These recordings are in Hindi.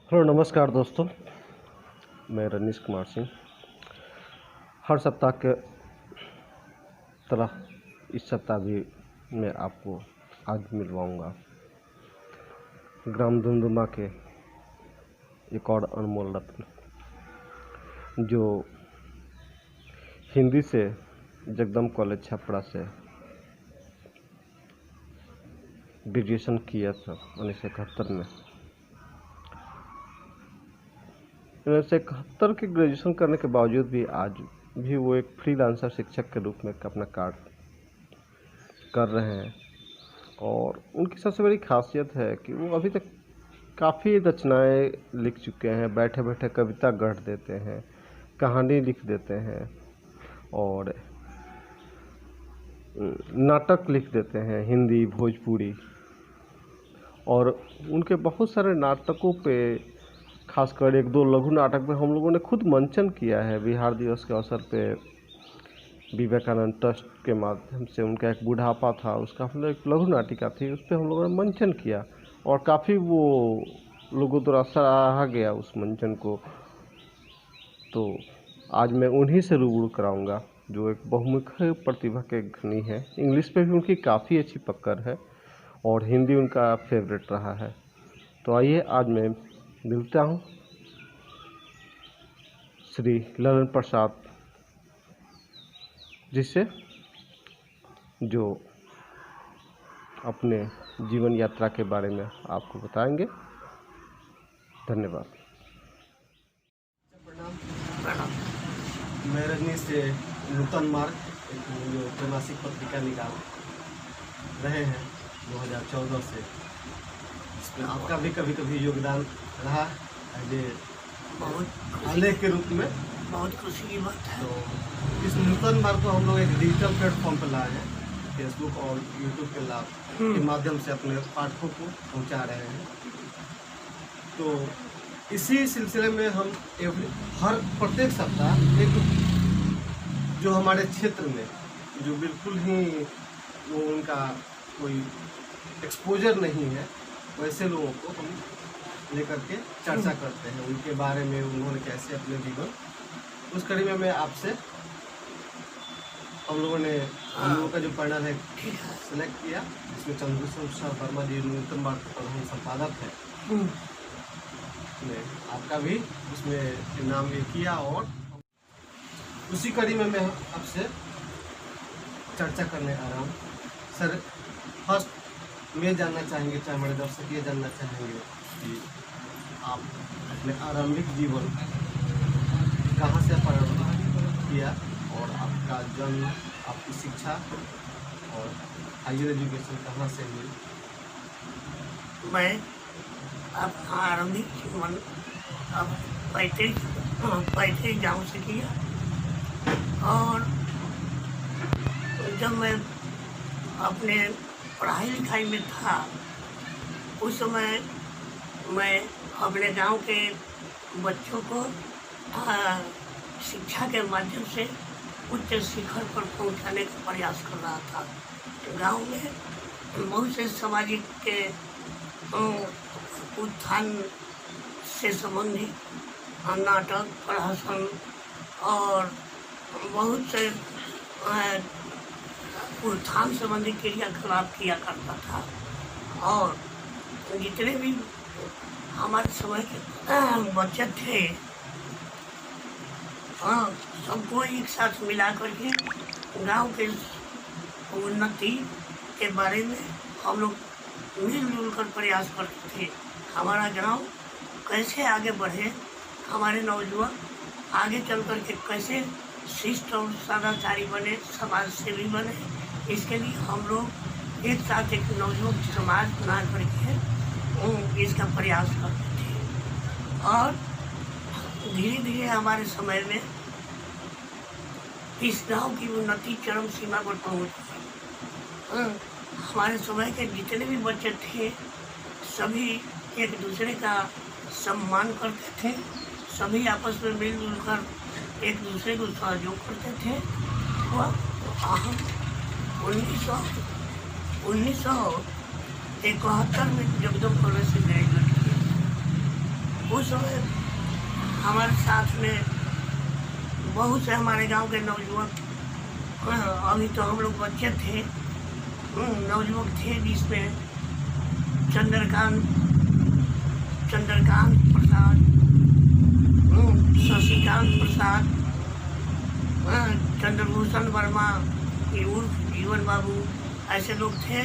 हेलो नमस्कार दोस्तों, मैं रनीश कुमार सिंह। हर सप्ताह के तरह इस सप्ताह भी मैं आपको आज मिलवाऊंगा ग्राम धुमधुमा के एक और अनमोल रत्न जो हिंदी से जगदम कॉलेज छपरा से ग्रेजुएशन किया था 1971 में। 1971 के ग्रेजुएशन करने के बावजूद भी आज भी वो एक फ्रीलांसर शिक्षक के रूप में अपना कार्य कर रहे हैं। और उनकी सबसे बड़ी खासियत है कि वो अभी तक काफ़ी रचनाएं लिख चुके हैं। बैठे बैठे कविता गढ़ देते हैं, कहानी लिख देते हैं और नाटक लिख देते हैं, हिंदी भोजपुरी। और उनके बहुत सारे नाटकों पे, खासकर एक दो लघु नाटक में हम लोगों ने खुद मंचन किया है। बिहार दिवस के अवसर पे विवेकानंद ट्रस्ट के माध्यम से उनका एक बुढ़ापा था, उसका हम लोग एक लघु नाटिका थी, उस पर हम लोगों ने मंचन किया और काफ़ी वो लोगों द्वारा सराहा गया उस मंचन को। तो आज मैं उन्हीं से रूबरू कराऊंगा जो एक बहुमुखी प्रतिभा के धनी है। इंग्लिश पे भी उनकी काफ़ी अच्छी पकड़ है और हिंदी उनका फेवरेट रहा है। तो आइए आज मैं मिलता हूँ श्री ललन प्रसाद जिससे, जो अपने जीवन यात्रा के बारे में आपको बताएंगे। धन्यवाद। प्रणाम। मैं रजनी से नूतन मार्ग जो त्रैमासिक पत्रिका निकाल रहे हैं 2014 से, इसमें आपका भी कभी कभी योगदान रहा है बहुत आलेख के रूप में। बहुत खुशी की बात है। तो इस नूतन मार्ग को हम लोग एक डिजिटल प्लेटफॉर्म पर लाए हैं, फेसबुक और यूट्यूब के लाभ के माध्यम से अपने पाठकों को पहुंचा रहे हैं। तो इसी सिलसिले में हम हर प्रत्येक सप्ताह एक जो हमारे क्षेत्र में जो बिल्कुल ही वो उनका कोई एक्सपोजर नहीं है, वैसे लोगों को हम लेकर के चर्चा करते हैं, उनके बारे में उन्होंने कैसे अपने जीवन। उस कड़ी में मैं आपसे हम लोगों का जो पैनल है सेलेक्ट किया, जिसमें चंद्रशेखर वर्मा जी नूतन मार्ग के प्रधान संपादक है। मैं आपका भी उसमें नाम ये किया और उसी कड़ी में मैं आपसे चर्चा करने आ रहा हूँ। सर, फर्स्ट मैं जानना चाहेंगे, चाहे हमारे दर्शक ये जानना चाहेंगे कि आप अपने आरंभिक जीवन कहाँ से प्रारंभ किया और आपका जन्म, आपकी शिक्षा और हायर एजुकेशन कहाँ से हुई? मैं अपना आरंभिक जीवन अब पैतृक गाँव से किया। और जब मैं अपने पढ़ाई लिखाई में था, उस समय मैं अपने गांव के बच्चों को शिक्षा के माध्यम से उच्च शिखर पर पहुंचाने का प्रयास कर रहा था। गांव में बहुत से सामाजिक के उत्थान से संबंधित नाटक, प्रहसन और बहुत से उत्थान संबंधी क्रियाकलाप किया करता था। और जितने भी हमारे समय के बच्चे थे, सबको एक साथ मिला करके गांव के उन्नति के बारे में हम लोग मिलजुल कर प्रयास करते थे। हमारा गांव कैसे आगे बढ़े, हमारे नौजवान आगे चल कर के कैसे शिष्ट और सदाचारी बने, समाज सेवी बने, इसके लिए हम लोग एक साथ एक नवयुवक समाज बना करके इसका प्रयास करते थे। और धीरे धीरे हमारे समय में इस गांव की उन्नति चरम सीमा पर पहुंच गई। हमारे समय के जितने भी बच्चे थे, सभी एक दूसरे का सम्मान करते थे, सभी आपस में मिलजुल कर एक दूसरे को सहयोग करते थे। वह हम 1971 में जगदम कॉलेज से ग्रेजुएट किए। उस उस समय हमारे साथ में बहुत से हमारे गांव के नौजुवक, अभी तो हम लोग बच्चे थे, नौजुवक थे, जिसमें चंद्रकांत प्रसाद, शशिकांत प्रसाद, चंद्रभूषण वर्मा, उर्फ जीवन बाबू, ऐसे लोग थे।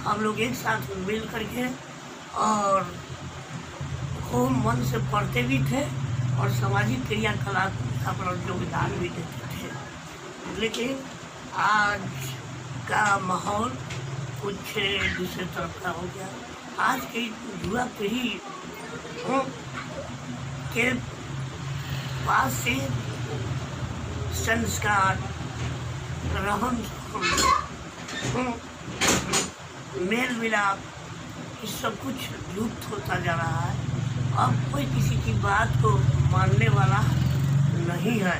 हम लोग एक साथ मिल करके और खूब मन से पढ़ते भी थे और सामाजिक क्रियाकलाप अपना योगदान भी देते थे। लेकिन आज का माहौल कुछ दूसरे तरफ का हो गया। आज की युवा पीढ़ी के पास से संस्कार, रहन सहन, मेल मिलाप, ये सब कुछ लुप्त होता जा रहा है। अब कोई किसी की बात को मानने वाला नहीं है।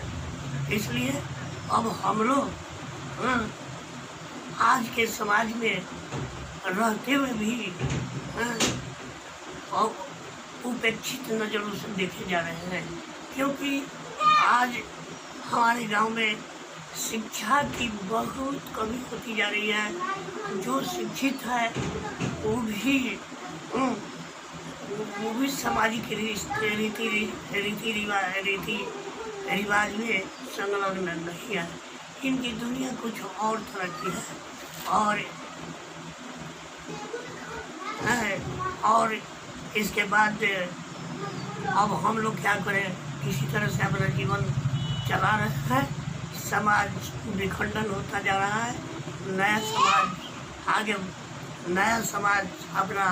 इसलिए अब हम लोग आज के समाज में रहते हुए भी उपेक्षित नज़रों से देखे जा रहे हैं, क्योंकि आज हमारे गांव में शिक्षा की बहुत कमी होती जा रही है। जो शिक्षित है वो भी सामाजिक रीति रिवाज में संलग्न नहीं है। इनकी दुनिया कुछ और तरह की है और इसके बाद अब हम लोग क्या करें, किसी तरह से अपना जीवन चला रहे हैं। समाज विखंडन होता जा रहा है। नया समाज अपना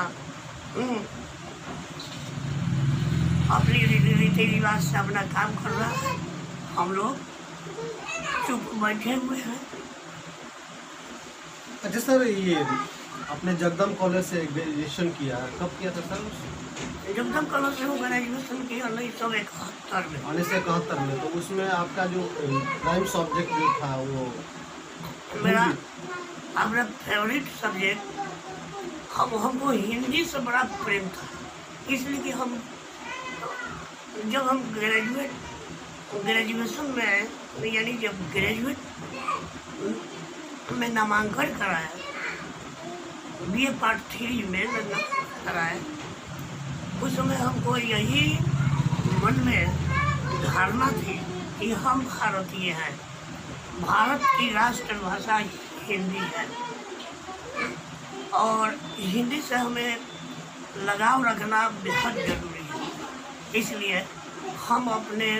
अपनी रीति रिवाज से अपना काम कर रहा है। हम लोग चुप बैठे हुए हैं। अच्छा सर, ये आपने जगदम कॉलेज से ग्रेजुएशन किया, कब किया था सर? जगदम कॉलेज से ग्रेजुएशन किया 1971 में। 1971 में। तो उसमें आपका जो प्राइम सब्जेक्ट जो था वो मेरा अपना फेवरेट सब्जेक्ट हमको हिंदी से बड़ा प्रेम था। इसलिए कि जब हम ग्रेजुएशन में यानी जब ग्रेजुएट में नामांकन कराया, BA पार्ट 3 में कराया, उस समय हमको यही मन में धारणा थी कि हम भारतीय हैं, भारत की राष्ट्रभाषा हिंदी है और हिंदी से हमें लगाव रखना बेहद जरूरी है। इसलिए हम अपने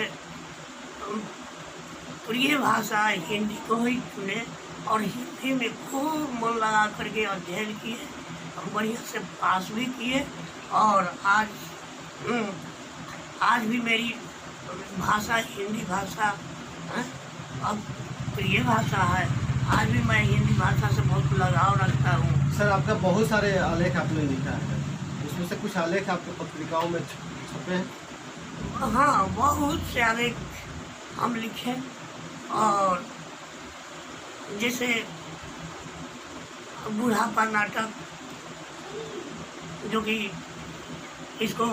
प्रिय भाषा हिंदी को ही चुने और हिंदी में खूब मन लगा करके अध्ययन किए, बढ़िया से पास भी किए और आज भी मेरी भाषा हिंदी भाषा अब प्रिय भाषा है। आज भी मैं हिंदी भाषा से बहुत लगाव रखता हूँ। सर, आपका बहुत सारे आलेख आपने लिखा है, उसमें से कुछ आलेख आपके पत्रिकाओं में छपे हैं? हाँ, बहुत से आलेख हम लिखे और जैसे बुढ़ापा नाटक, जो कि इसको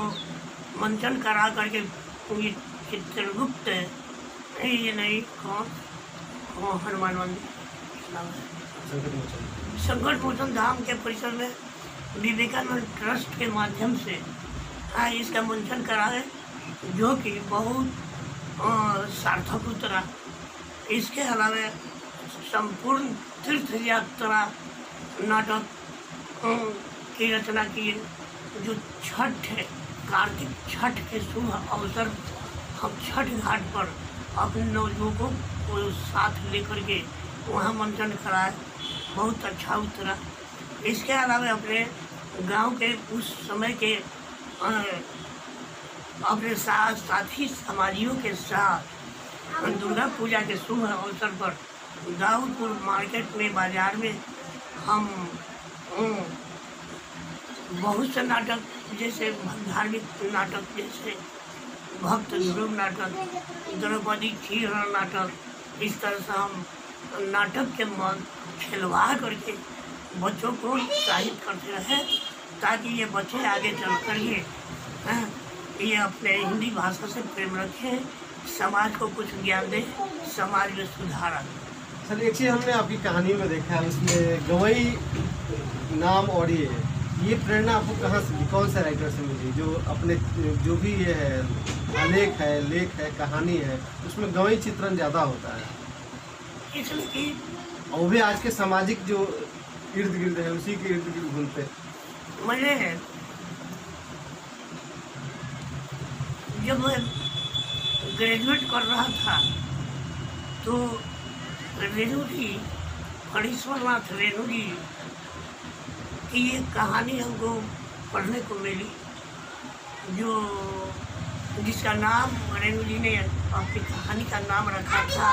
मंचन करा करके ये चित्रगुप्त ये नहीं कौन हनुमान मंदिर संकट मोचन धाम के परिसर में विवेकानंद ट्रस्ट के माध्यम से इसका मंचन करा है, जो कि बहुत सार्थक उतरा। इसके अलावा संपूर्ण तीर्थ यात्रा नाटक की रचना की, जो छठ है, कार्तिक छठ के शुभ अवसर हम छठ घाट पर अपने नौजुवकों को साथ लेकर के वहाँ मंचन कराए, बहुत अच्छा उतरा। इसके अलावा अपने गांव के उस समय के अपने साथी समाजियों के साथ दुर्गा पूजा के शुभ अवसर पर दाऊदपुर मार्केट में बाजार में हम बहुत से नाटक, जैसे धार्मिक नाटक, जैसे भक्त ध्रुव नाटक, द्रौपदी क्षीरण नाटक, इस तरह से हम नाटक के मन खिलवा करके बच्चों को उत्साहित करते रहे, ताकि ये बच्चे आगे चल कर ये ये अपने हिंदी भाषा से प्रेम रखें, समाज को कुछ ज्ञान दें, समाज में सुधार आए। सर एक चीज़ हमने आपकी कहानी में देखा है, उसमें गवई नाम और ये प्रेरणा आपको कहाँ से मिली, कौन से राइटर से मिली? जो अपने जो भी ये है आलेख है, लेख है, कहानी है, उसमें गवई चित्रण ज़्यादा होता है, इसलिए कि और वो भी आज के सामाजिक जो इर्द गिर्द है उसी के इर्द गिर्द घूमते हैं। मैंने जब मैं ग्रेजुएट कर रहा था तो रेणु जी, फणीश्वरनाथ रेणु जी की एक कहानी हमको पढ़ने को मिली, जो जिसका नाम रेणु जी ने अपनी कहानी का नाम रखा था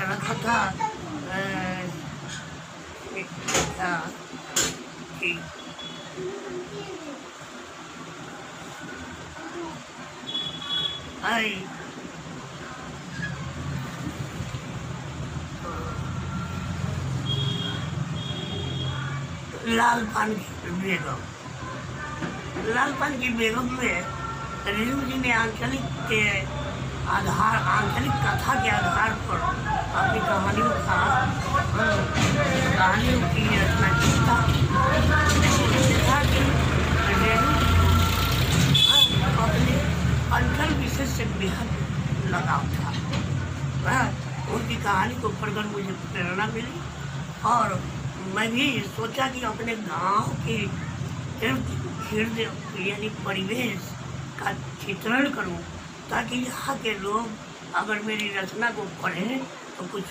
रखा था कि आई लाल पान की बेगम। लाल पान की बेगम में रेणु जी ने आंचलिक कथा के आधार पर अपनी कहानियों की रचना की था। देखा कि रेणु अपने अंचल विशेष से बेहद लगाव था। उनकी कहानी को पढ़कर मुझे प्रेरणा मिली और मैं भी सोचा कि अपने गांव के इर्द गिर्द यानी परिवेश का चित्रण करूं, ताकि यहाँ के लोग अगर मेरी रचना को पढ़ें तो कुछ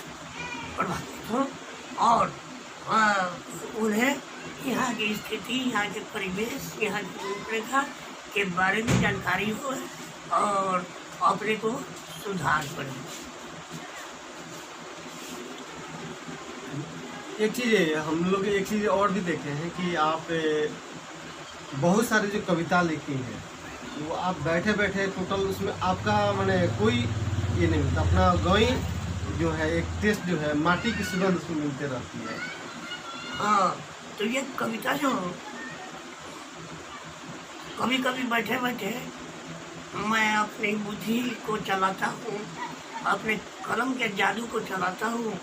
प्रभावित हो और उन्हें यहाँ की स्थिति, यहाँ के परिवेश, यहाँ की रूपरेखा के बारे में जानकारी हो और अपने को सुधार करें। एक चीज़ हम लोग एक चीज़ और भी देखे हैं कि आप बहुत सारी जो कविता लिखी हैं वो आप बैठे बैठे टोटल उसमें आपका माने कोई ये नहीं मिलता, अपना गवई जो है एक टेस्ट जो है माटी की सुगंध उसमें मिलते रहती है। हाँ, तो ये कविता जो कभी कभी बैठे बैठे मैं अपनी बुद्धि को चलाता हूँ, अपने कलम के जादू को चलाता हूँ,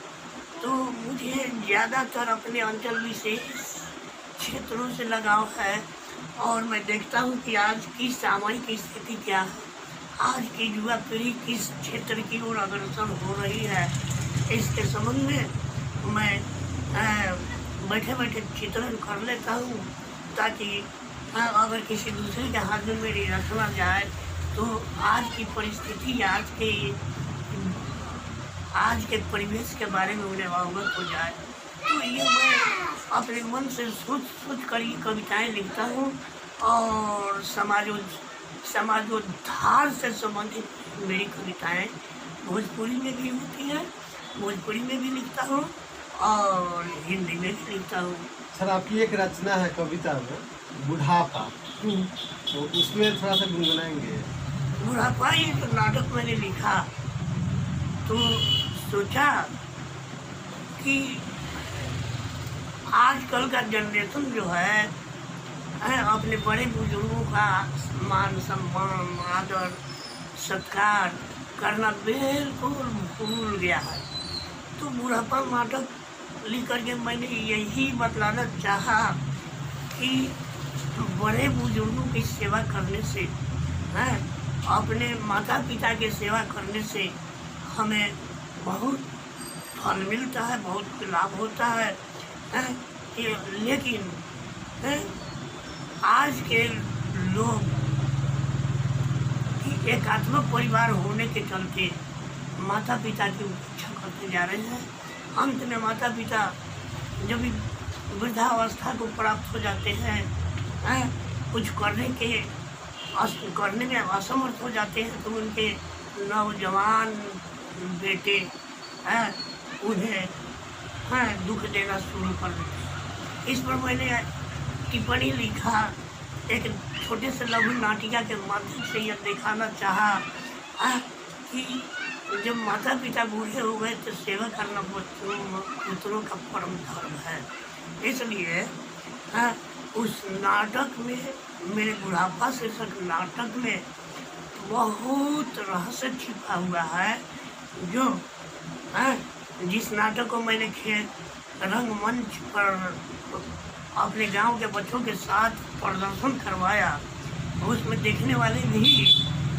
तो मुझे ज़्यादातर अपने अंचल विशेष क्षेत्रों से लगाव है और मैं देखता हूँ कि आज की सामयिक स्थिति क्या है, आज की युवा पीढ़ी किस क्षेत्र की ओर अग्रसर हो रही है। इसके संबंध में मैं बैठे बैठे चित्रण कर लेता हूँ, ताकि अगर किसी दूसरे के हाथ में मेरी रचना जाए तो आज की परिस्थिति, आज के परिवेश के बारे में उन्हें अवगत हो जाए। तो ये मैं अपने मन से सोच कर ये कविताएँ लिखता हूँ और समाजोद्धार से संबंधित मेरी कविताएँ भोजपुरी में भी होती हैं, भोजपुरी में भी लिखता हूँ और हिंदी में भी लिखता हूँ। सर आपकी एक रचना है कविता में बुढ़ापा, तो उसमें थोड़ा सा गुनगुनाएंगे? बुढ़ापा ये जो नाटक मैंने लिखा तो सोचा कि आजकल का जनरेशन जो है अपने बड़े बुजुर्गों का मान सम्मान, आदर सत्कार करना बिल्कुल भूल गया है। तो बुढ़ापा नाटक लिख करके मैंने यही बतलाना चाहा कि बड़े बुजुर्गों की सेवा करने से, अपने माता पिता की सेवा करने से हमें बहुत फल मिलता है, बहुत लाभ होता है। लेकिन आज के लोग एकात्मक परिवार होने के चलते माता पिता की उपेक्षा करते जा रहे हैं। अंत में माता पिता जब वृद्धावस्था को प्राप्त हो जाते हैं, कुछ करने में असमर्थ हो जाते हैं, तो उनके नौजवान बेटे उन्हें दुख देना शुरू कर देते हैं। इस पर मैंने टिप्पणी लिखा, एक छोटे से लघु नाटिका के माध्यम से यह दिखाना चाहा कि जब माता पिता बूढ़े हो गए तो सेवा करना पुत्रों का परम धर्म है। इसलिए उस नाटक में, मेरे बुढ़ापा शीर्षक नाटक में बहुत रहस्य छिपा हुआ है, जो जिस नाटक को मैंने रंगमंच पर अपने गांव के बच्चों के साथ प्रदर्शन करवाया, उसमें देखने वाले भी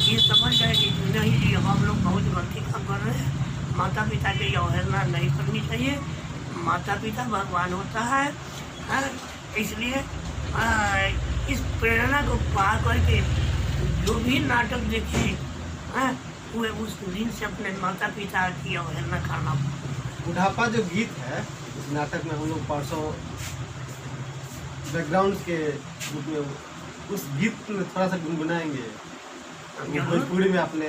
ये समझ गए कि नहीं जी हम लोग बहुत गलती काम कर रहे हैं, माता पिता की अवहेलना नहीं करनी चाहिए, माता पिता भगवान होता है। इसलिए इस प्रेरणा को पा करके जो भी नाटक देखे वे उस दिन से अपने माता पिता की अवहेलना करना। बुढ़ापा जो गीत है इस नाटक में हम लोग परसों बैकग्राउंड के रूप में उस गीत में थोड़ा सा गुनगुनाएंगे, भोजपुरी में आपने।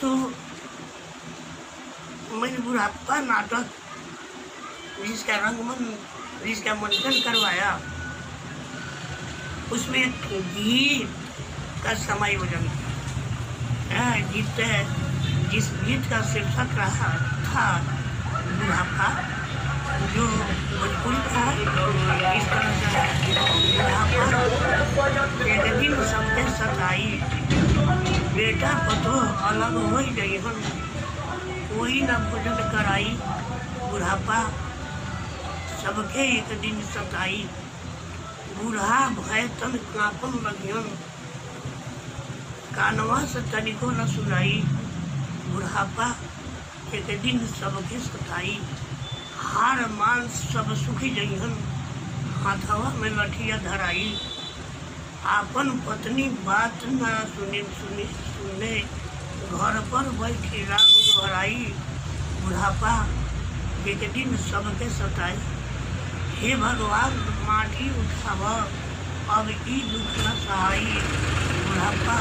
तो मैंने बुढ़ापा नाटक जिसका मंचन करवाया, उसमें एक गीत का समायोजन किया। जिस गीत का शीर्षक रहा था बुढ़ापा, जो भोजपुरी था इस तरह से बुढ़ापा एक दिन सबके सताई, बेटा पतो अलग हो गई हम, कोई न भोजन कराई, बुढ़ापा सबके एक दिन सताई, बूढ़ा भय तन कांपन लगियन, कानवा से तनिको न सुनाई, बुढ़ापा एक दिन सबके सताई, हार मांस सब सुखी जइहन, हाथवा में लठिया धराई, आपन पत्नी बात न सुने, घर पर बैठी राम घराई, बुढ़ापा एक दिन सबके सताई, हे भगवान माटी उठाव अब ई दुख न सहाई, बुढ़ापा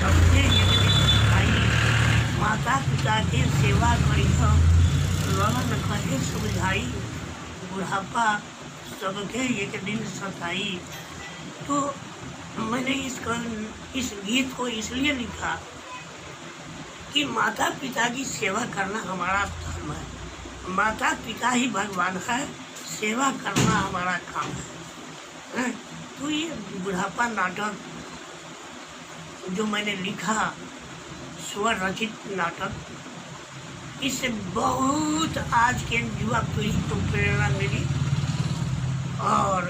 सबके एक दिन सताई, माता पिता के सेवा करी ललन कहे समझाई, बुढ़ापा सबके एक दिन सताई। तो मैंने इस गीत को इसलिए लिखा कि माता पिता की सेवा करना हमारा धर्म है, माता पिता ही भगवान है, सेवा करना हमारा काम है। तो ये बुढ़ापा नाटक जो मैंने लिखा, स्वर रचित नाटक, इससे बहुत आज के युवा पीढ़ी को प्रेरणा मिली, और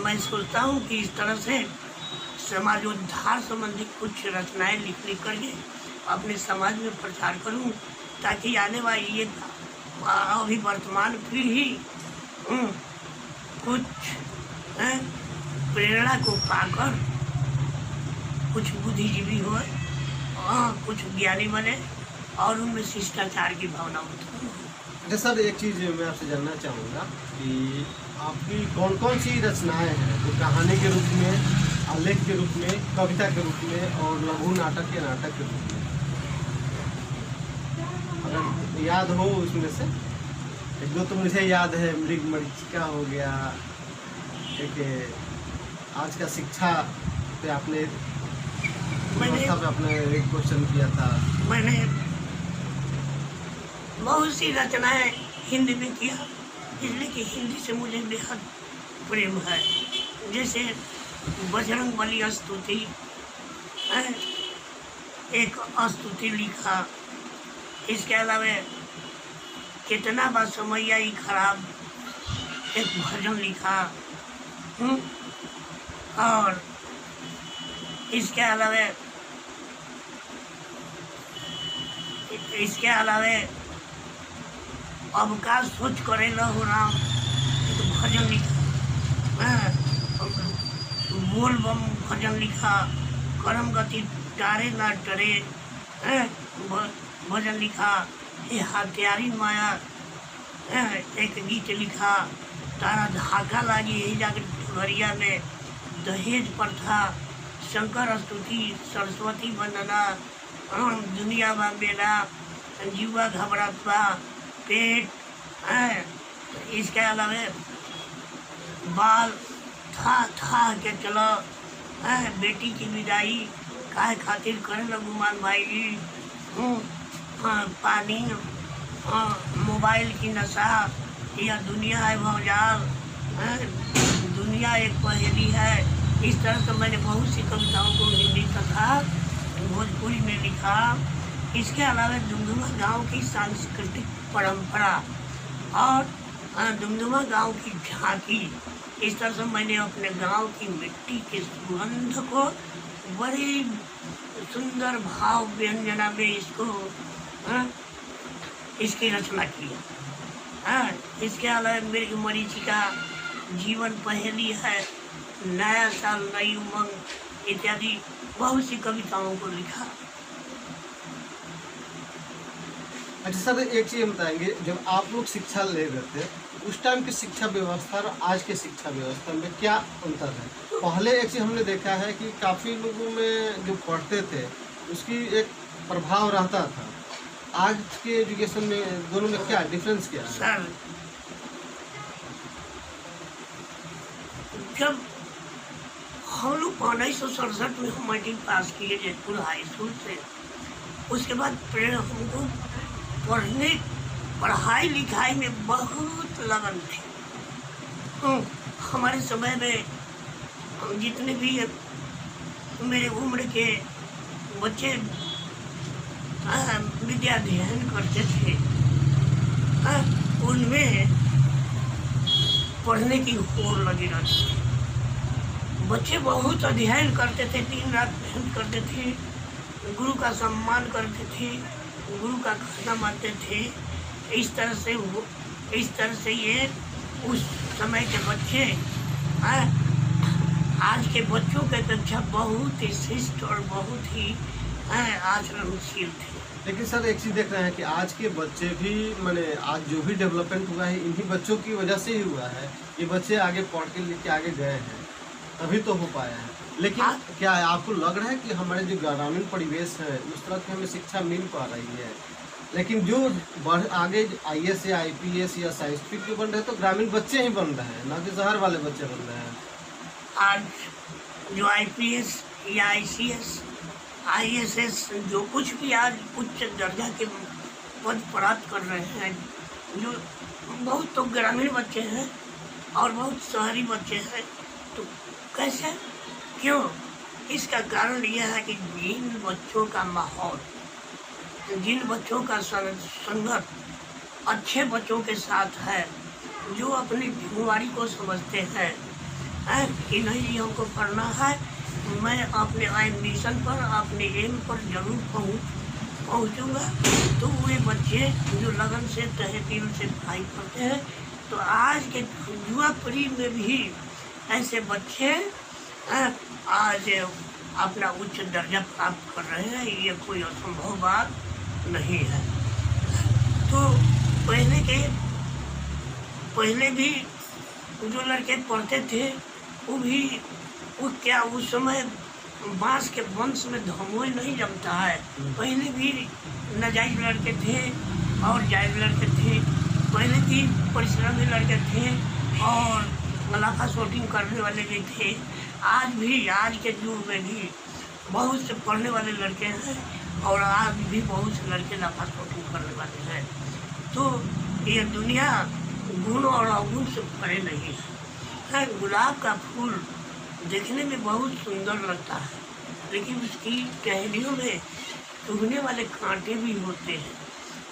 मैं सोचता हूँ कि इस तरह से समाजोद्धार संबंधी कुछ रचनाएं लिख करके अपने समाज में प्रचार करूँ, ताकि आने वाली ये अभी वर्तमान पीढ़ी कुछ प्रेरणा को पाकर कुछ बुद्धिजीवी हो, कुछ ज्ञानी बने और उनमें शिष्टाचार की भावना उत्पन्न हो। अच्छा सर, एक चीज़ मैं आपसे जानना चाहूँगा कि आपकी कौन कौन सी रचनाएं हैं, तो कहानी के रूप में, आलेख के रूप में, कविता के रूप में और लघु नाटक के नाटक के रूप में, अगर याद हो उसमें से एक दो। तो मुझे याद है मृग मरीचिका हो गया, एक आज का शिक्षा पे आपने एक क्वेश्चन किया था। मैंने बहुत सी रचनाएं हिंदी में किया, इसलिए कि हिंदी से मुझे बेहद प्रेम है। जैसे बजरंग बली स्तुति, एक स्तुति लिखा, इसके अलावा कितना बार समैया ही खराब, एक भजन लिखा, और इसके अलावा अब का सोच करे न हो राम, एक भजन लिखा, बोल बम भजन लिखा, करम गति टारे ना टरे भजन लिखा, ये हथियारी माया एक गीत लिखा, तारा धागा लागी यही जाकर घरिया में, दहेज प्रथा, शंकर स्तुति, सरस्वती वंदना, दुनिया बा बेला, जीवा घबरात बा, पेट, इसके अलावा बाल था के चलो, बेटी की विदाई काहे खातिर करे गुमान भाई जी, पानी, मोबाइल की नशा, यह दुनिया है भौजाल, दुनिया एक पहेली है। इस तरह से मैंने बहुत सी कविताओं को हिंदी तथा भोजपुरी में लिखा। इसके अलावा दुमदुमा गांव की सांस्कृतिक परंपरा और दुमदुमा गांव की झांकी, इस तरह से मैंने अपने गांव की मिट्टी के सुगंध को बड़ी सुंदर भाव व्यंजना में इसकी रचना की। इसके अलावा मेरी मरीचिका, जीवन पहेली है, नया साल नई उमंग इत्यादि बहुत सी कविताओं को लिखा। अच्छा सर, एक चीज़ बताएंगे, जब आप लोग शिक्षा ले रहे थे उस टाइम की शिक्षा व्यवस्था और आज के शिक्षा व्यवस्था में क्या अंतर है? पहले एक चीज़ हमने देखा है कि काफ़ी लोगों में जो पढ़ते थे उसकी एक प्रभाव रहता था। आज के एजुकेशन में दोनों में क्या डिफरेंस क्या है? सर, जब हम लोग 1967 में हम मैट्रिक पास किए जयपुर हाई स्कूल से, उसके बाद फिर हमको पढ़ाई लिखाई में बहुत लगन थी। हमारे समय में जितने भी मेरे उम्र के बच्चे विद्या अध्ययन करते थे, उनमें पढ़ने की होड़ लगी रहती थी। बच्चे बहुत अध्ययन करते थे, दिन रात मेहनत करते थे, गुरु का सम्मान करते थे, गुरु का कहना मानते थे। इस तरह से ये उस समय के बच्चे आज के बच्चों के अपेक्षा बहुत ही शिष्ट और बहुत ही आचरणशील थे। लेकिन सर एक चीज़ देख रहे हैं कि आज के बच्चे भी माने आज जो भी डेवलपमेंट हुआ है इन्हीं बच्चों की वजह से ही हुआ है। ये बच्चे आगे पढ़ के लिख के आगे गए हैं, तभी तो हो पाया है। लेकिन क्या आपको लग रहा है कि हमारे जो ग्रामीण परिवेश है उस तरह की हमें शिक्षा मिल पा रही है? लेकिन जो आगे IAS या IPS या साइंटिफिक जो बन रहे हैं तो ग्रामीण बच्चे ही बन रहे हैं, ना कि शहर वाले बच्चे बन रहे हैं। आज जो IPS या ICS ISS जो कुछ भी आज उच्च दर्जा के पद प्राप्त कर रहे हैं, जो बहुत तो ग्रामीण बच्चे हैं और बहुत शहरी बच्चे हैं। तो कैसे, क्यों? इसका कारण यह है कि जिन बच्चों का माहौल, जिन बच्चों का संगत अच्छे बच्चों के साथ है, जो अपनी जिम्मेवारी को समझते हैं कि नहीं हमको पढ़ना है, मैं अपने एम्बिशन पर, अपने एम पर जरूर पहुँचूँगा, तो वे बच्चे जो लगन से तहे दिल से पढ़ाई करते हैं। तो आज के युवा पीढ़ी में भी ऐसे बच्चे आज अपना उच्च दर्जा प्राप्त कर रहे हैं। ये कोई असंभव बात नहीं है। तो पहले भी जो लड़के पढ़ते थे वो क्या उस समय बांस के वंश में धमोई नहीं जमता है। पहले भी नाजायज लड़के थे और जायज लड़के थे, पहले भी परिश्रमी लड़के थे और मुनाफा शूटिंग करने वाले भी थे। आज के युग में भी बहुत से पढ़ने वाले लड़के हैं और आज भी बहुत से लड़के लाफा शूटिंग करने वाले हैं। तो ये दुनिया गुण और अवगुण से परे नहीं है। गुलाब का फूल देखने में बहुत सुंदर लगता है, लेकिन उसकी टहनियों में चुभने वाले कांटे भी होते हैं।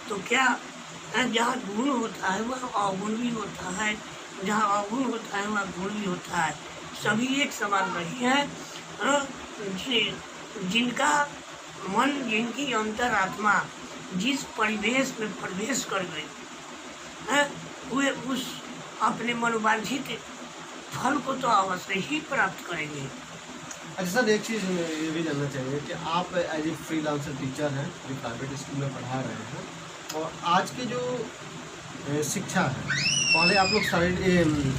तो क्या जहाँ गुण होता है वहाँ अवगुण भी होता है, जहाँ अवगुण होता है वहाँ गुण भी होता है। सभी एक समान नहीं है। जिनका मन, जिनकी अंतरात्मा जिस परिवेश में प्रवेश कर गई वे उस अपने मनोवांछित फल को तो अवश्य ही प्राप्त करेंगे। अच्छा सर, एक चीज़ ये भी जानना चाहिए कि आप एज ए फ्रीलांसर टीचर हैं जो प्राइवेट स्कूल में पढ़ा रहे हैं, और आज की जो शिक्षा है, पहले आप लोग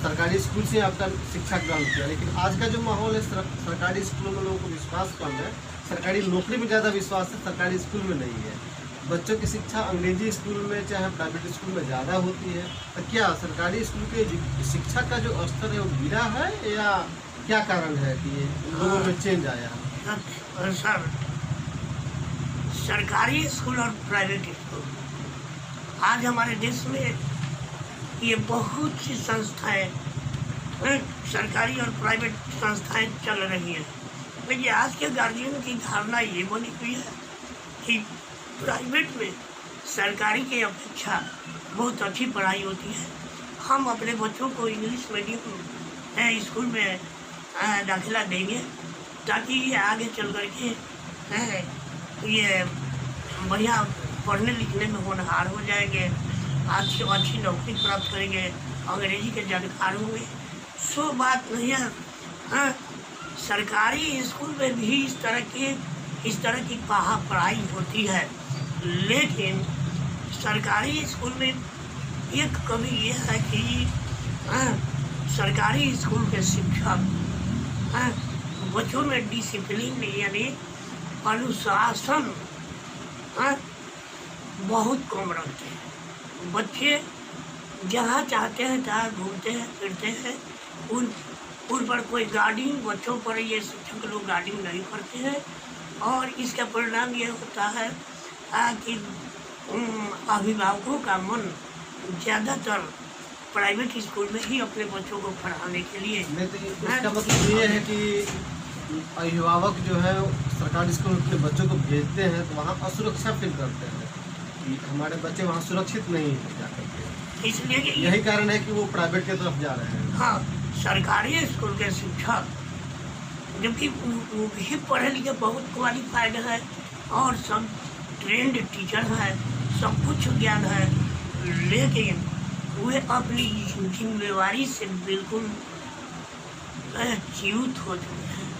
सरकारी स्कूल से आपका शिक्षा ग्रहण किया, लेकिन आज का जो माहौल है सरकारी स्कूलों में लोगों को विश्वास कम है, सरकारी नौकरी में ज़्यादा विश्वास है, सरकारी स्कूल में नहीं है। बच्चों की शिक्षा अंग्रेजी स्कूल में चाहे प्राइवेट स्कूल में ज़्यादा होती है। तो क्या सरकारी स्कूल के शिक्षा का जो स्तर है वो गिरा है या क्या कारण है कि लोगों में चेंज आया? सर, सरकारी स्कूल और प्राइवेट स्कूल आज हमारे देश में ये बहुत सी संस्थाएं सरकारी और प्राइवेट संस्थाएं चल रही हैं, लेकिन आज के गार्जियन की धारणा ये बनी हुई है कि प्राइवेट में सरकारी की अपेक्षा बहुत अच्छी पढ़ाई होती है। हम अपने बच्चों को इंग्लिश मीडियम स्कूल में दाखिला देंगे ताकि ये आगे चल कर के ये बढ़िया पढ़ने लिखने में होनहार हो जाएंगे, अच्छी नौकरी प्राप्त करेंगे, अंग्रेजी के जानकार होंगे। सो बात नहीं है। सरकारी स्कूल में भी इस तरह की पढ़ाई होती है, लेकिन सरकारी स्कूल में एक कमी ये है कि सरकारी स्कूल के शिक्षक बच्चों में डिसिप्लिन यानी अनुशासन बहुत कम रखते हैं। बच्चे जहाँ चाहते हैं तहाँ घूमते हैं फिरते हैं, उन पर कोई गार्डिंग बच्चों पर ये शिक्षक लोग गार्डिंग नहीं करते हैं, और इसका परिणाम ये होता है कि अभिभावकों का मन ज़्यादातर प्राइवेट स्कूल में ही अपने बच्चों को पढ़ाने के लिए। इसका मतलब ये है कि अभिभावक जो है सरकारी स्कूल में अपने बच्चों को भेजते हैं तो वहाँ असुरक्षा फील करते हैं कि हमारे बच्चे वहाँ सुरक्षित नहीं है जा करके, इसलिए यही कारण है कि वो प्राइवेट की तरफ जा रहे हैं। हाँ, सरकारी स्कूल के शिक्षक जबकि वो भी पढ़े लिखे बहुत क्वालिफाइड है और सब ट्रेंड टीचर है, सब कुछ ज्ञान है, लेकिन वे अपनी जिम्मेवारी से बिल्कुल च्युत हो चुके हैं।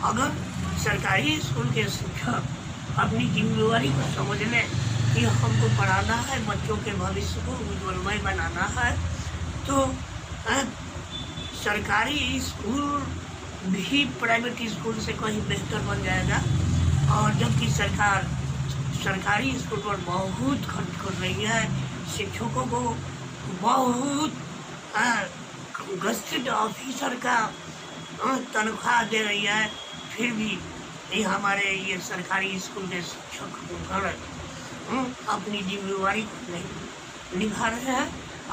अगर सरकारी स्कूल के शिक्षक अपनी जिम्मेवारी को समझ लें कि हमको पढ़ाना है, बच्चों के भविष्य को उज्ज्वलमय बनाना है, तो सरकारी स्कूल भी प्राइवेट स्कूल से कहीं बेहतर बन जाएगा। और जबकि सरकार सरकारी स्कूल पर बहुत खर्च कर रही है, शिक्षकों को बहुत गस्टेड ऑफिसर का तनख्वाह दे रही है, फिर भी ये हमारे ये सरकारी स्कूल के शिक्षक अपनी जिम्मेवारी को नहीं निभा रहे हैं।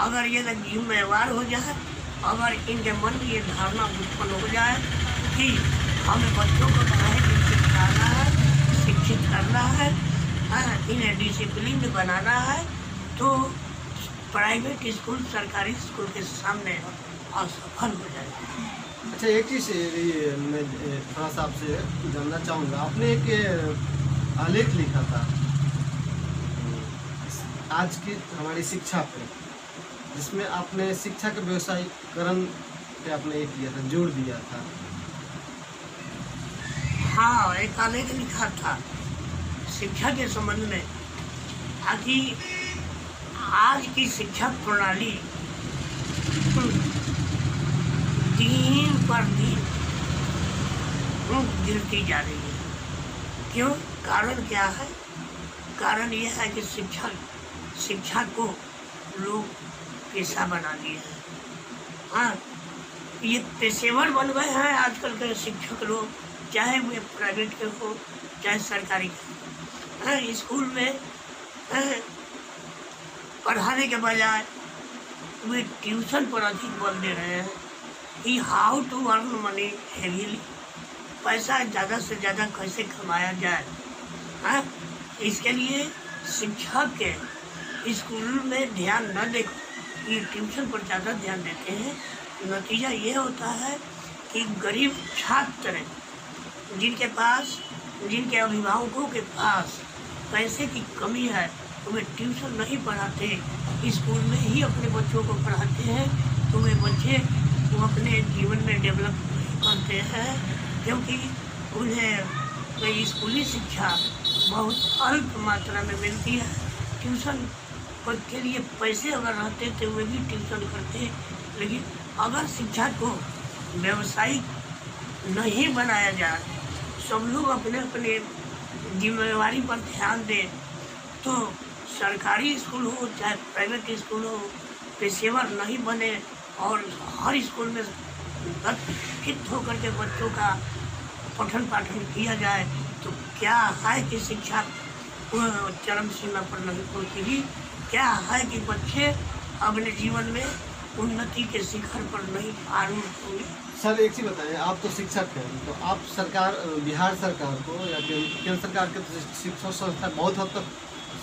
अगर ये जिम्मेवार हो जाए, अगर इनके मन में ये धारणा उत्पन्न हो जाए कि हमें बच्चों को पढ़ाई सिखाना है, शिक्षित करना है, इन्हें डिसिप्लिन बनाना है, तो प्राइवेट स्कूल सरकारी स्कूल के सामने असफल हो जाएगा। अच्छा, एक चीज़ मैं थोड़ा सा आपसे जानना चाहूँगा, आपने एक आलेख लिखा था आज की हमारी शिक्षा पे, जिसमें आपने शिक्षा के व्यवसायीकरण पे आपने एक किया था, जोड़ दिया था। हाँ, एक आलेख लिखा था शिक्षा के संबंध में, ताकि आज की शिक्षा प्रणाली दिन पर दिन गिरती जा रही है। क्यों? कारण क्या है? कारण यह है कि शिक्षा को लोग पेशा बना लिए हैं। हाँ, ये पेशेवर बन गए हैं आजकल के शिक्षक लोग, चाहे वे प्राइवेट के हो चाहे सरकारी के। हाँ, स्कूल में पढ़ाने के बजाय वे ट्यूशन पर अधिक बल दे रहे हैं कि how to earn money heavily, पैसा ज़्यादा से ज़्यादा कैसे कमाया जाए। हाँ, इसके लिए शिक्षक के स्कूल में ध्यान न देकर ये ट्यूशन पर ज़्यादा ध्यान देते हैं। नतीजा ये होता है कि गरीब छात्र जिनके अभिभावकों के पास पैसे की कमी है, तो वे ट्यूशन नहीं पढ़ाते, स्कूल में ही अपने बच्चों को पढ़ाते हैं, तो वे बच्चे वो अपने जीवन में डेवलप नहीं करते हैं, क्योंकि उन्हें स्कूली शिक्षा बहुत अल्प मात्रा में मिलती है। ट्यूशन के लिए पैसे अगर रहते तो वे भी ट्यूशन करते, लेकिन अगर शिक्षा को व्यावसायिक नहीं बनाया जाए, सब लोग अपने अपने जिम्मेवारी पर ध्यान दें, तो सरकारी स्कूल हो चाहे प्राइवेट स्कूल हो, पेशेवर नहीं बने और हर स्कूल में गठित होकर के बच्चों का पठन पाठन किया जाए, तो क्या है कि शिक्षा चरम सीमा पर नहीं पहुँचेगी। क्या है कि बच्चे अपने जीवन में उन्नति के शिखर पर नहीं आरूढ़ होंगे। सर एक चीज बताएं, आप तो शिक्षक हैं, तो आप सरकार, बिहार सरकार को या केंद्र सरकार के तो शिक्षा संस्था बहुत हद तक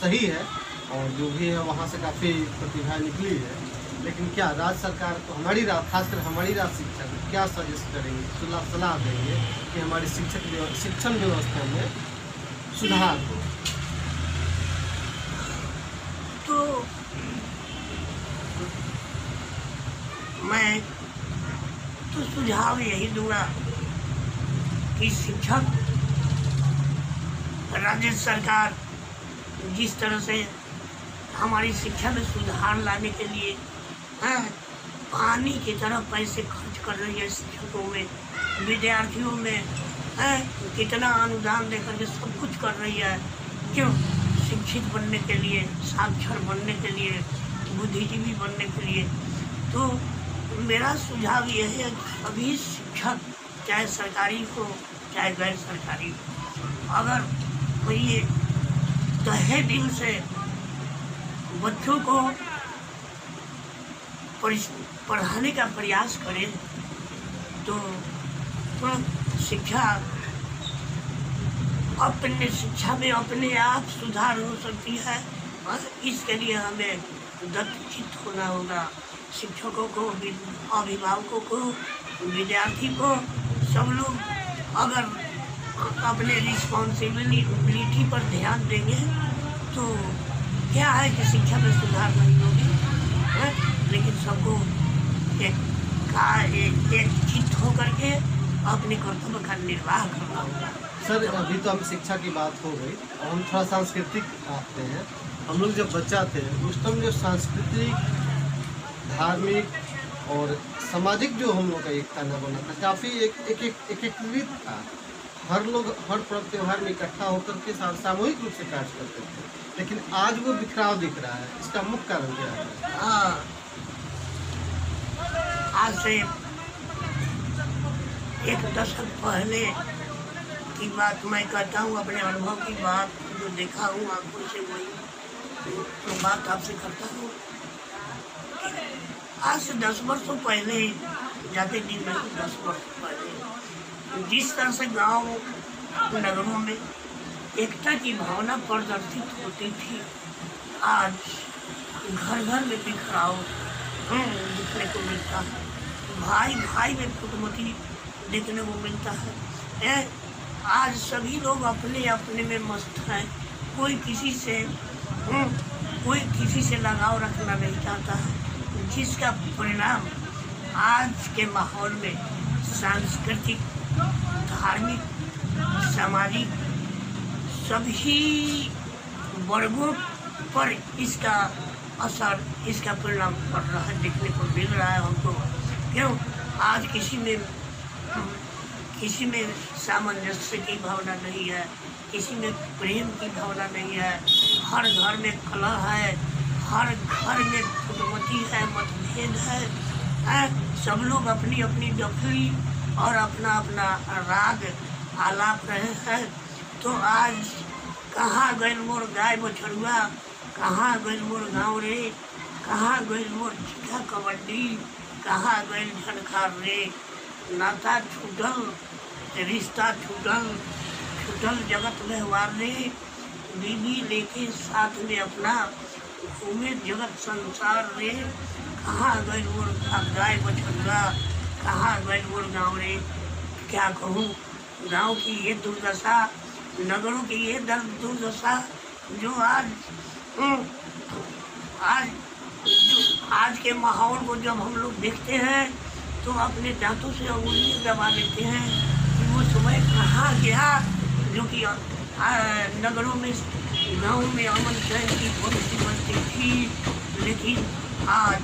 सही है और जो भी है वहाँ से काफ़ी प्रतिभा निकली है, लेकिन क्या राज्य सरकार को, हमारी खासकर हमारी राज्य शिक्षा को क्या सजेस्ट करेंगे, सलाह देंगे कि हमारी शिक्षण व्यवस्था में सुधार हो? तो मैं तो सुझाव यही दूंगा कि शिक्षक, राज्य सरकार जिस तरह से हमारी शिक्षा में सुधार लाने के लिए पानी की तरह पैसे खर्च कर रही है, शिक्षकों में, विद्यार्थियों में कितना अनुदान देकर के सब कुछ कर रही है, क्यों? शिक्षित बनने के लिए, साक्षर बनने के लिए, बुद्धिजीवी बनने के लिए। तो मेरा सुझाव यह है कि सभी शिक्षक, चाहे सरकारी हो चाहे गैर सरकारी हो, अगर ये तहे दिल से बच्चों को पढ़ाने का प्रयास करें तो शिक्षा में अपने आप सुधार हो सकती है। और इसके लिए हमें दत्तचित्त होना होगा। शिक्षकों को, अभिभावकों को, विद्यार्थी को, सब लोग अगर अपने रिस्पॉन्सिबिलिटी पर ध्यान देंगे तो क्या है कि शिक्षा में सुधार नहीं होगी, लेकिन सबको एक चित्त होकर के अपने कर्तव्य का निर्वाह करना होगा। सर अभी तो हम शिक्षा की बात हो गई और हम थोड़ा सांस्कृतिक आते हैं। हम लोग जब बच्चा थे उस टाइम जो सांस्कृतिक, धार्मिक और सामाजिक जो हम लोग का एकता न बना था, काफ़ी एकीकृत था। हर लोग हर पर्व त्यौहार में इकट्ठा होकर के सामूहिक रूप से कार्य करते थे, लेकिन आज वो बिखराव दिख रहा है। इसका मुख्य कारण क्या है? हाँ, आज से एक दशक पहले की बात मैं कहता हूँ, अपने अनुभव की बात, जो देखा हूँ आंखों से, वही तो बात आपसे करता हूँ। आज से 10 वर्षों पहले, जाते दिन में 10 वर्ष पहले, जिस तरह से गांव नगरों में एकता की भावना प्रदर्शित होती थी, आज घर घर में बिखराव देखने को मिलता है। भाई भाई में कुटुंबती देखने को मिलता है। आज सभी लोग अपने अपने में मस्त हैं। कोई किसी से लगाव रखना नहीं चाहता है, जिसका परिणाम आज के माहौल में सांस्कृतिक, धार्मिक, सामाजिक सभी वर्गों पर इसका असर, इसका परिणाम पड़ रहा है, देखने को मिल रहा है हमको। क्यों? आज किसी में सामंजस्य की भावना नहीं है, किसी में प्रेम की भावना नहीं है। हर घर में कलह है, हर घर में कुटुंबती है, मतभेद है। सब लोग अपनी अपनी डफली और अपना अपना राग आलाप रहे हैं। तो आज कहाँ गइल मोर गाय बछड़ुआ, कहाँ गइल मोर गाँव रे, कहाँ गइल मोर चिट्ठा कबड्डी, कहाँ गइल झनखार रे। नाता छूटल, रिश्ता छूटल जगत व्यवहार रे। बीवी लेके साथ में अपना घूमे जगत संसार रे। कहाँ गइल मोर गाय बछड़ुआ, कहाँ गइल मोर गाँव रे। क्या कहूँ, गाँव की ये दुर्दशा, नगरों की ये दुर्दशा, जो आज के माहौल को जब हम लोग देखते हैं तो अपने दांतों से उंगलियां दबा लेते हैं कि वो समय कहाँ गया, जो कि नगरों में, गाँव में अमन चैन की भक्ति बनती थी। लेकिन आज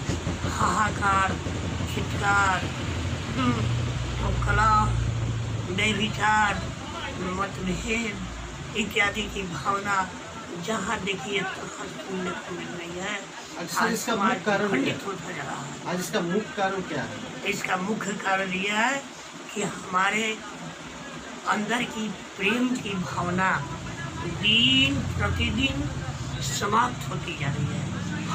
हाहाकार, चित्कार, कलह, व्यभिचार, मतभेद इत्यादि की भावना जहाँ देखिए तहाँ सुनने को मिल रही है। अच्छा, इसका मुख्य कारण क्या है? होता जा रहा है। आज इसका मुख्य कारण क्या है? इसका मुख्य कारण यह है कि हमारे अंदर की प्रेम की भावना दिन प्रतिदिन समाप्त होती जा रही है।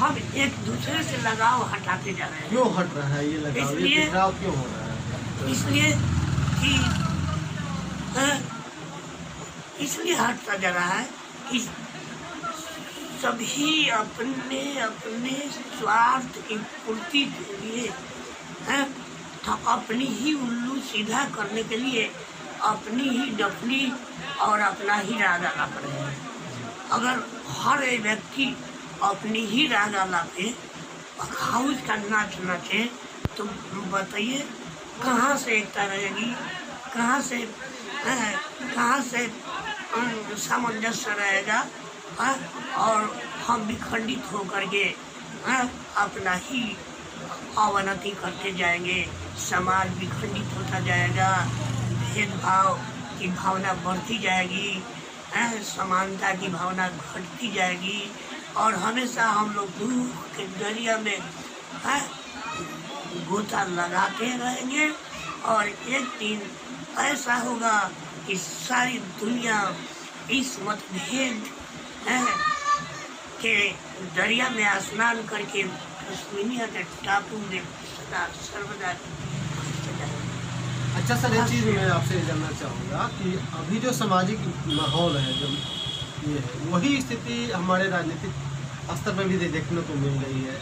हम एक दूसरे से लगाव हटाते जा रहे हैं। क्यों हट रहा है ये लगाव, ये इसलिए- बिखराव क्यों हो रहा है? इसलिए कि इसलिए हटता जा रहा है कि सभी अपने अपने स्वार्थ की पूर्ति के लिए हैं, तो अपनी ही उल्लू सीधा करने के लिए अपनी ही डफली और अपना ही राग आलाप रहे हैं। अगर हर एक व्यक्ति अपनी ही राग आलापे हाउस का नाच नाचे तो बताइए कहाँ से एकता रहेगी, कहाँ से सामंजस्य रहेगा। और हम विखंडित होकर के अपना ही अवनति करते जाएंगे, समाज विखंडित होता जाएगा, भेदभाव की भावना बढ़ती जाएगी, समानता की भावना घटती जाएगी और हमेशा हम लोग दुख के दरिया में गोता लगाते रहेंगे। और एक दिन ऐसा होगा कि सारी दुनिया इस मतभेद के दरिया में स्नान करके दुनिया के टापू में सदा सर्वदा। अच्छा सर, एक चीज़ मैं आपसे जानना चाहूँगा कि अभी जो सामाजिक माहौल है, जो ये है, वही स्थिति हमारे राजनीतिक स्तर पर भी देखने को मिल रही है।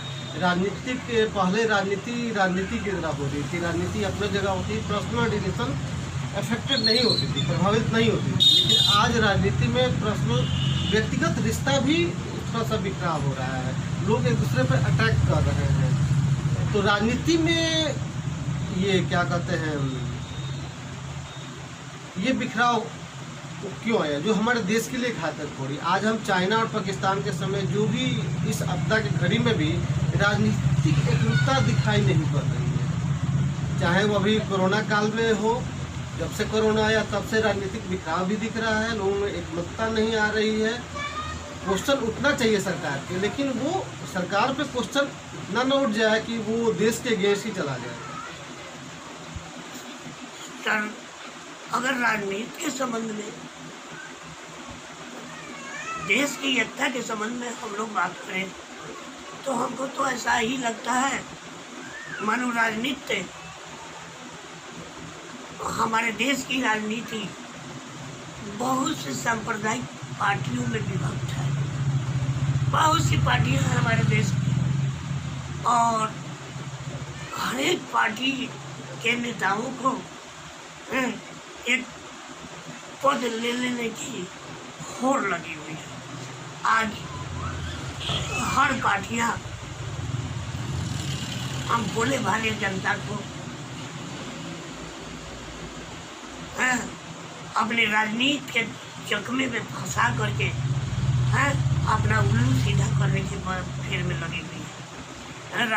पहले राजनीति की तरह होती थी, राजनीति अपनी जगह होती, पर्सनल डिसीजन अफेक्टेड नहीं होती थी, प्रभावित नहीं होती थी। लेकिन आज राजनीति में पर्सनल व्यक्तिगत रिश्ता भी थोड़ा सा बिखराव हो रहा है, लोग एक दूसरे पर अटैक कर रहे हैं। तो राजनीति में ये क्या कहते हैं, ये बिखराव क्यों आया, जो हमारे देश के लिए घातक हो रही। आज हम चाइना और पाकिस्तान के समय जो भी इस आपदा की घड़ी में भी राजनीतिक एकजुटता दिखाई नहीं पड़ रही है, चाहे वो अभी कोरोना काल में हो। जब से कोरोना आया तब से राजनीतिक बिखराव भी दिख रहा है, लोगों में एकमतता नहीं आ रही है। क्वेश्चन उठना चाहिए सरकार के, लेकिन वो सरकार पे क्वेश्चन न उठ जाए कि वो देश के अगेंस्ट ही चला जाए। सर, अगर राजनीति के संबंध में, देश की एकता के संबंध में हम लोग बात करें तो हमको तो ऐसा ही लगता है मानो राजनीति, हमारे देश की राजनीति बहुत से सांप्रदायिक पार्टियों में विभक्त है। बहुत सी पार्टियां हैं हमारे देश में और हर एक पार्टी के नेताओं को एक पद ले लेने की होड़ लगी हुई है। आज हर पार्टियां हम भोले भाले जनता को अपने राजनीति के चकमे में फंसा करके अपना उल्लू सीधा करने के फेर में लगी हुई है।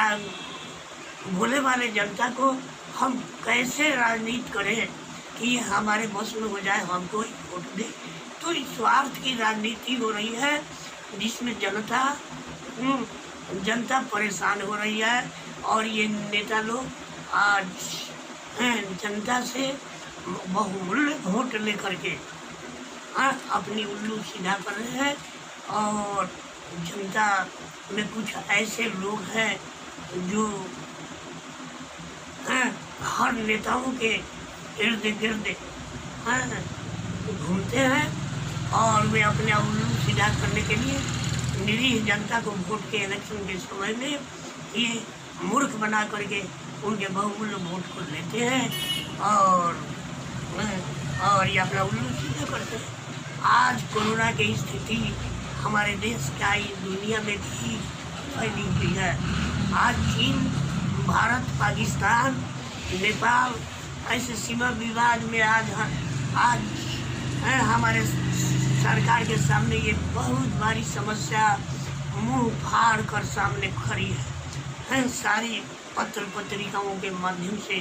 भोले भाले जनता को हम कैसे राजनीति करें कि हमारे बस में हो जाए, हमको ही वोट दे। तो इस स्वार्थ की राजनीति हो रही है जिसमें जनता परेशान हो रही है और ये नेता लोग आज जनता से बहुमूल्य वोट लेकर के अपनी उल्लू सीधा कर रहे हैं। और जनता में कुछ ऐसे लोग हैं जो हर नेताओं के इर्द गिर्द घूमते हैं और वे अपने उल्लू सीधा करने के लिए निरीह जनता को वोट के इलेक्शन के समय में ये मूर्ख बना करके उनके बहुमूल्य वोट को लेते हैं और ये अपना उल्लू सीधा करते हैं। आज कोरोना की स्थिति हमारे देश का ही दुनिया में भी फैली हुई है। आज चीन, भारत, पाकिस्तान, नेपाल ऐसे सीमा विवाद में आज हमारे सरकार के सामने ये बहुत बड़ी समस्या मुंह फाड़ कर सामने खड़ी है। सारी पत्र पत्रिकाओं के माध्यम से,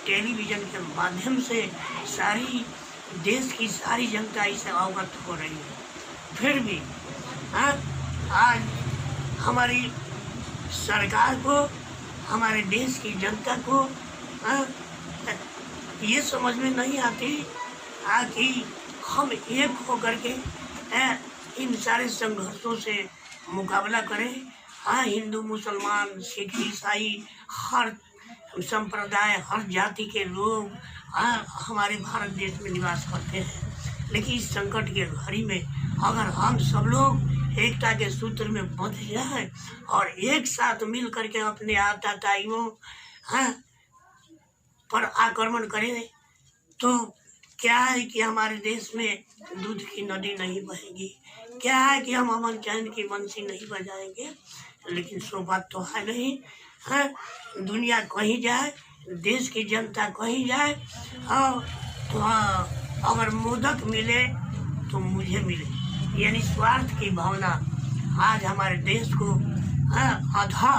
टेलीविज़न के माध्यम से सारी देश की सारी जनता इससे अवगत हो रही है। फिर भी आज हमारी सरकार को, हमारे देश की जनता को ये समझ में नहीं आती कि हम एक होकर के इन सारे संघर्षों से मुकाबला करें हाँ, हिंदू मुसलमान सिख ईसाई हर संप्रदाय हर जाति के लोग हमारे भारत देश में निवास करते हैं। लेकिन इस संकट के घड़ी में अगर हम सब लोग एकता के सूत्र में बंध जाए और एक साथ मिल करके अपने आतताइयों पर आक्रमण करें तो क्या है कि हमारे देश में दूध की नदी नहीं बहेगी, क्या है कि हम अमन चैन की बंसी नहीं बजाएंगे। लेकिन सो बात तो है नहीं। दुनिया कहीं जाए, देश की जनता कहीं जाए, तो अगर मोदक मिले तो मुझे मिले, यानी स्वार्थ की भावना आज हमारे देश को अधा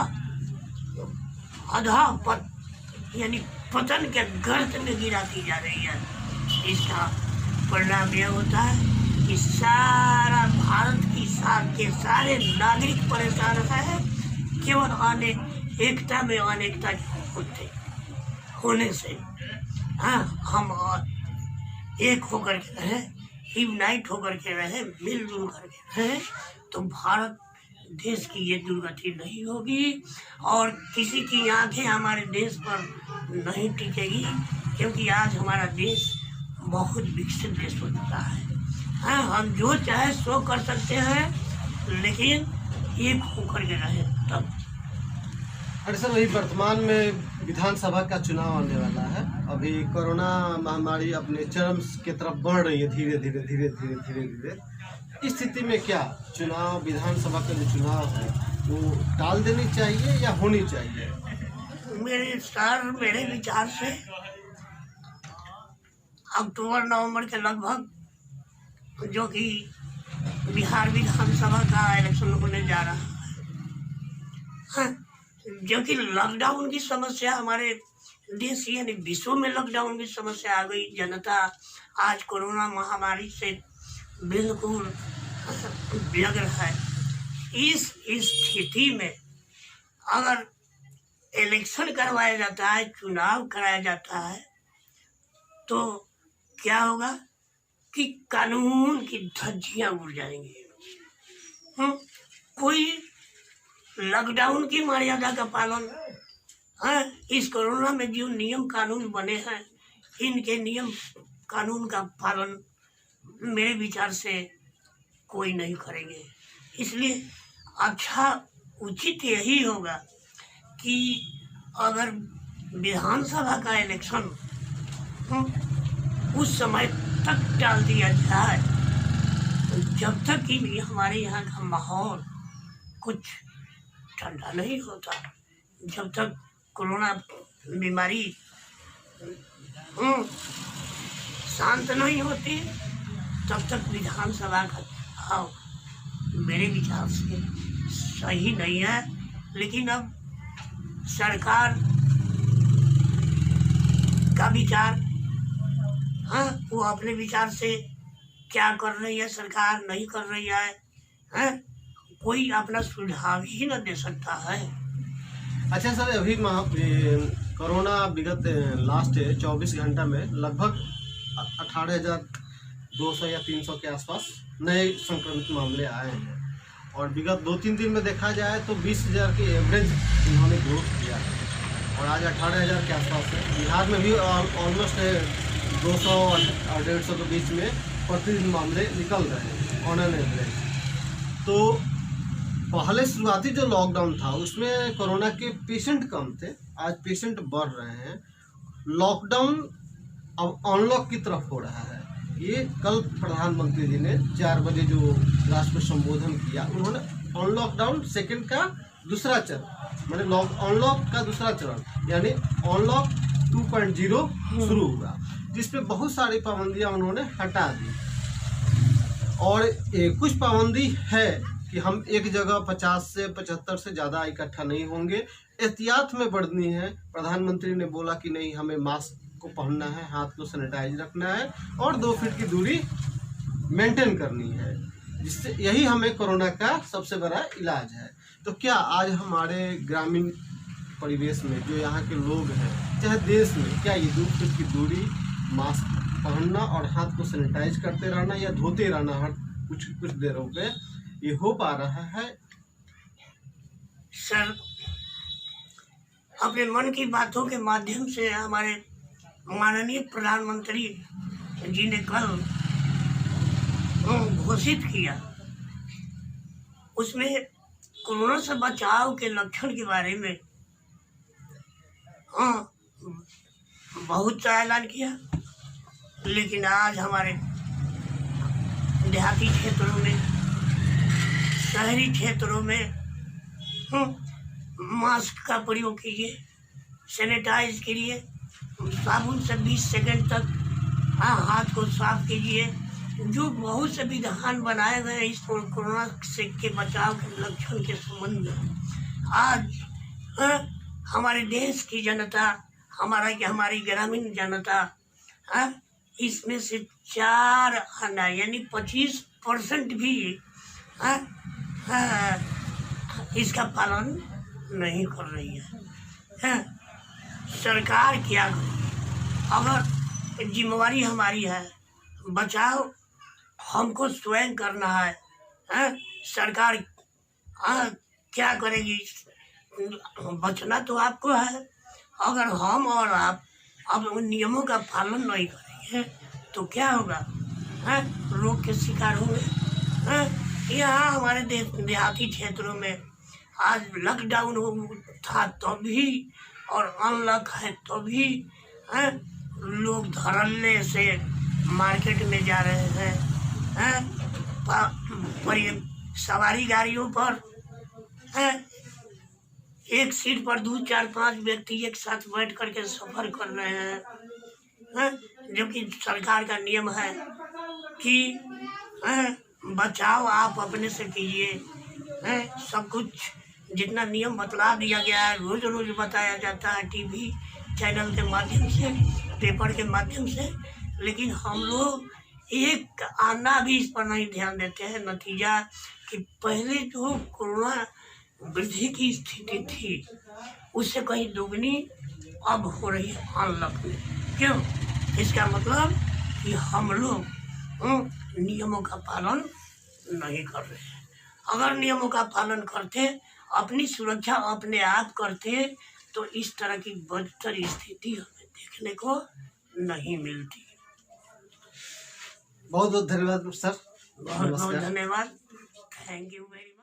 यानी पतन के गर्त में गिराती जा रही है। इसका परिणाम यह होता है कि सारा भारत की के सारे नागरिक परेशान है। केवल एकता में अनेकता होने से हम एक होकर के रहें, यूनाइट होकर के रहें, मिलजुल करके रहें, तो भारत देश की ये दुर्गति नहीं होगी और किसी की आंखें हमारे देश पर नहीं टिकेगी, क्योंकि आज हमारा देश बहुत विकसित देश हो चुका है। हम जो चाहे सो कर सकते हैं, लेकिन एक होकर के रहे तब। अरे सर, वही वर्तमान में विधानसभा का चुनाव आने वाला है। अभी कोरोना महामारी अपने चरम की तरफ बढ़ रही है धीरे धीरे धीरे धीरे धीरे धीरे। इस स्थिति में क्या चुनाव, विधानसभा का जो चुनाव है वो टाल देनी चाहिए या होनी चाहिए? मेरे विचार से अक्टूबर नवंबर के लगभग जो कि बिहार विधानसभा का इलेक्शन होने जा रहा है, जो कि लॉकडाउन की समस्या हमारे देश यानी विश्व में लॉकडाउन की समस्या आ गई। जनता आज कोरोना महामारी से बिल्कुल व्यग्र है। इस स्थिति में अगर इलेक्शन करवाया जाता है, चुनाव कराया जाता है, तो क्या होगा कि कानून की धज्जियां उड़ जाएंगी। कोई लॉकडाउन की मर्यादा का पालन, इस कोरोना में जो नियम कानून बने हैं, इनके नियम कानून का पालन मेरे विचार से कोई नहीं करेंगे। इसलिए अच्छा उचित यही होगा कि अगर विधानसभा का इलेक्शन उस समय तक डाल दिया जाए, जब तक कि हमारे यहाँ का माहौल कुछ ठंडा नहीं होता, जब तक कोरोना बीमारी शांत नहीं होती, तब तक विधानसभा का चुनाव मेरे विचार से सही नहीं है। लेकिन अब सरकार का विचार, वो अपने विचार से क्या कर रही है, सरकार नहीं कर रही है, कोई अपना सुझाव ही न दे सकता है। अच्छा सर, अभी कोरोना विगत लास्ट 24 घंटा में लगभग 18,200 या 300 के आसपास नए संक्रमित मामले आए हैं और विगत 2-3 दिन में देखा जाए तो 20,000 के एवरेज इन्होंने ग्रोथ किया है और आज 18,000 के आसपास है। बिहार में भी ऑलमोस्ट 200 और 150 के बीच में प्रतिदिन मामले निकल रहे हैं ऑन एन एवरेज। तो पहले शुरुआती जो लॉकडाउन था उसमें कोरोना के पेशेंट कम थे, आज पेशेंट बढ़ रहे हैं। लॉकडाउन अब अनलॉक की तरफ हो रहा है। ये कल प्रधानमंत्री जी ने 4 बजे जो राष्ट्र में संबोधन किया, उन्होंने अनलॉकडाउन सेकंड का दूसरा चरण, मैंने अनलॉक का दूसरा चरण यानी अनलॉक 2.0 शुरू हुआ, जिसपे बहुत सारी पाबंदियां उन्होंने हटा दी। और कुछ पाबंदी है कि हम एक जगह 50 से 75 से ज़्यादा इकट्ठा नहीं होंगे, एहतियात में बढ़नी है। प्रधानमंत्री ने बोला कि नहीं, हमें मास्क को पहनना है, हाथ को सैनिटाइज रखना है और 2 फीट की दूरी मेंटेन करनी है, जिससे यही हमें कोरोना का सबसे बड़ा इलाज है। तो क्या आज हमारे ग्रामीण परिवेश में जो यहाँ के लोग हैं, चाहे देश में, क्या ये 2 फीट की दूरी, मास्क पहनना और हाथ को सैनिटाइज करते रहना या धोते रहना हर कुछ देरों पे, ये हो पा रहा है? सर अपने मन की बातों के माध्यम से हमारे माननीय प्रधानमंत्री जी ने कल घोषित किया, उसमें कोरोना से बचाव के लक्षण के बारे में बहुत सा ऐलान किया। लेकिन आज हमारे देहाती क्षेत्रों में, शहरी क्षेत्रों में मास्क का प्रयोग कीजिए, सैनिटाइज कीजिए, साबुन से 20 सेकंड तक हाथ को साफ कीजिए। जो बहुत से विधान बनाए गए हैं इस कोरोना से के बचाव के लक्षण के संबंध में, आज हमारे देश की जनता, हमारी ग्रामीण जनता इसमें से 4 आना यानी 25% भी इसका पालन नहीं कर रही है। सरकार क्या करे? अगर जिम्मेवारी हमारी है, बचाव हमको स्वयं करना है, सरकार क्या करेगी? बचना तो आपको है। अगर हम और आप अब उन नियमों का पालन नहीं करेंगे तो क्या होगा? रोग के शिकार होंगे। यहाँ हमारे देहाती क्षेत्रों में आज लॉकडाउन था तो भी और अनलॉक है तो भी लोग धड़ल्ले से मार्केट में जा रहे हैं, सवारी गाड़ियों पर एक सीट पर 2, 4, 5 व्यक्ति एक साथ बैठ करके सफर कर रहे हैं, जबकि सरकार का नियम है कि बचाव आप अपने से कीजिए। सब कुछ जितना नियम बतला दिया गया है, रोज रोज बताया जाता है टीवी चैनल के माध्यम से, पेपर के माध्यम से, लेकिन हम लोग एक आना भी इस पर नहीं ध्यान देते हैं। नतीजा कि पहले जो कोरोना वृद्धि की स्थिति थी उससे कहीं दुगनी अब हो रही है अनलॉक में। क्यों? इसका मतलब कि हम लोग नियमों का पालन नहीं कर रहे हैं। अगर नियमों का पालन करते, अपनी सुरक्षा अपने आप करते, तो इस तरह की बदतर स्थिति हमें देखने को नहीं मिलती। बहुत बहुत धन्यवाद सर। बहुत बहुत धन्यवाद। Thank you very